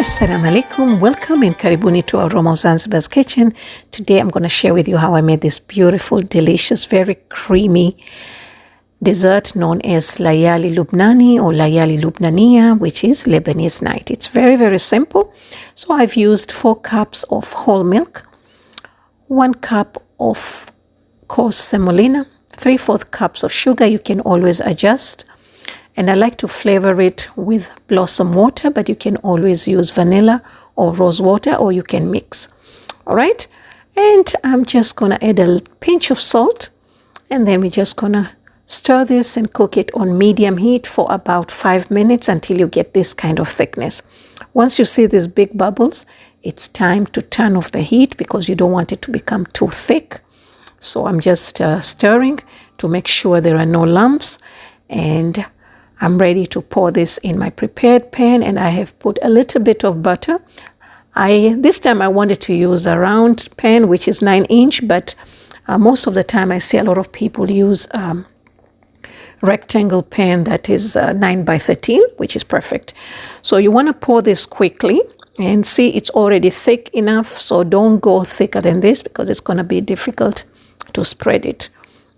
Assalamu alaikum, welcome and karibuni to Aroma of Zanzibar's kitchen. Today I'm going to share with you how I made this beautiful, delicious, very creamy dessert known as Layali Lubnani or Layali Lubnaniya, which is Lebanese night. It's very, very simple. So I've used 4 cups of whole milk, 1 cup of coarse semolina, 3/4 cups of sugar. You can always adjust. And I like to flavor it with blossom water, but you can always use vanilla or rose water, or you can mix. All right. And I'm just going to add a pinch of salt. And then we're just going to stir this and cook it on medium heat for about 5 minutes until you get this kind of thickness. Once you see these big bubbles, it's time to turn off the heat because you don't want it to become too thick. So I'm just stirring to make sure there are no lumps. And I'm ready to pour this in my prepared pan, and I have put a little bit of butter. This time I wanted to use a round pan, which is 9-inch, but most of the time I see a lot of people use rectangle pan that is 9x13, which is perfect. So you want to pour this quickly, and see it's already thick enough, so don't go thicker than this because it's going to be difficult to spread it.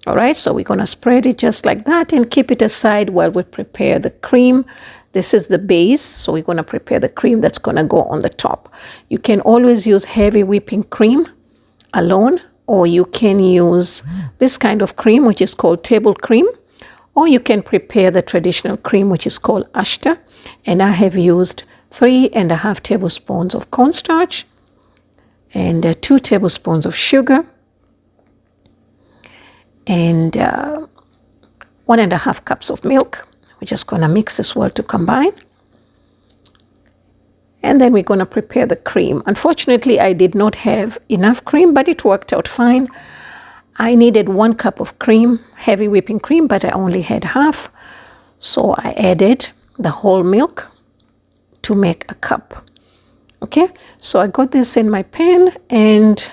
All right, so we're going to spread it just like that and keep it aside while we prepare the cream. This is the base, so we're going to prepare the cream that's going to go on the top. You can always use heavy whipping cream alone, or you can use this kind of cream, which is called table cream, or you can prepare the traditional cream, which is called Ashta. And I have used 3.5 tablespoons of cornstarch and 2 tablespoons of sugar, and 1.5 cups of milk. We're just going to mix this well to combine. And then we're going to prepare the cream. Unfortunately, I did not have enough cream, but it worked out fine. I needed 1 cup of cream, heavy whipping cream, but I only had half. So I added the whole milk to make a cup. Okay, so I got this in my pan, and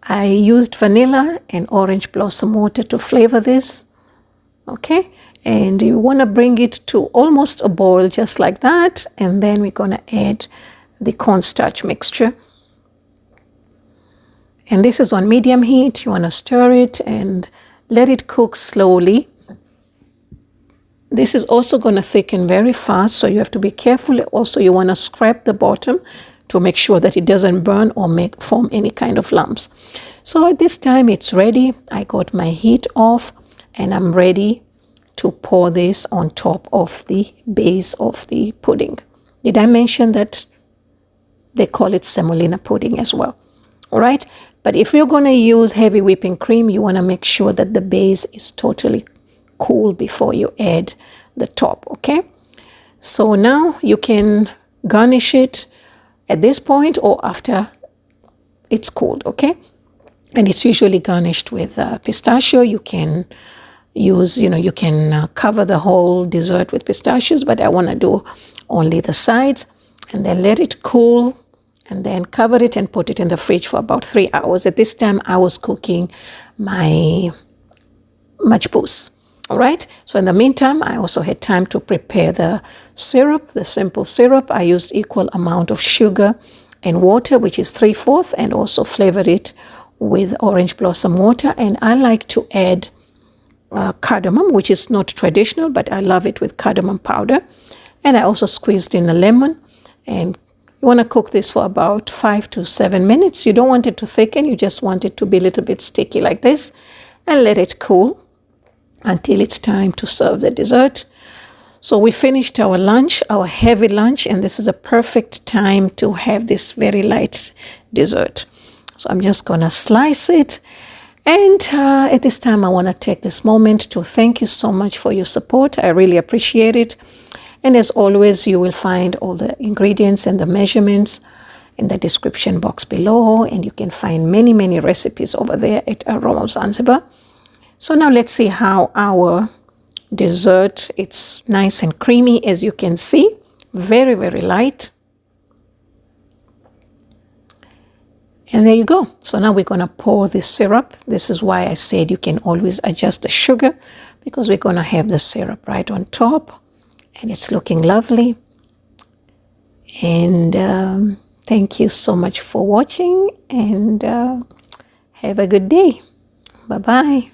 I used vanilla and orange blossom water to flavor this. Okay, and you want to bring it to almost a boil just like that, and then we're going to add the cornstarch mixture. And this is on medium heat. You want to stir it and let it cook slowly. This is also going to thicken very fast, so you have to be careful. Also, you want to scrape the bottom to make sure that it doesn't burn or form any kind of lumps. So at this time it's ready. I got my heat off, and I'm ready to pour this on top of the base of the pudding. Did I mention that they call it semolina pudding as well? All right. But if you're going to use heavy whipping cream, you want to make sure that the base is totally cool before you add the top. Okay. So now you can garnish it at this point or after it's cooled. Okay. And it's usually garnished with pistachio. You can use, you can cover the whole dessert with pistachios, but I want to do only the sides, and then let it cool, and then cover it and put it in the fridge for about 3 hours. At this time, I was cooking my majbouz. All right. So in the meantime, I also had time to prepare the syrup, the simple syrup. I used equal amount of sugar and water, which is 3/4, and also flavored it with orange blossom water. And I like to add cardamom, which is not traditional, but I love it with cardamom powder. And I also squeezed in a lemon. And you want to cook this for about 5 to 7 minutes. You don't want it to thicken. You just want it to be a little bit sticky like this, and let it cool until it's time to serve the dessert. So we finished our lunch, our heavy lunch, and this is a perfect time to have this very light dessert. So I'm just going to slice it. And at this time, I want to take this moment to thank you so much for your support. I really appreciate it. And as always, you will find all the ingredients and the measurements in the description box below. And you can find many, many recipes over there at Aroma of Zanzibar. So now let's see how our dessert, it's nice and creamy, as you can see. Very, very light. And there you go. So now we're going to pour this syrup. This is why I said you can always adjust the sugar, because we're going to have the syrup right on top. And it's looking lovely. And thank you so much for watching, and have a good day. Bye-bye.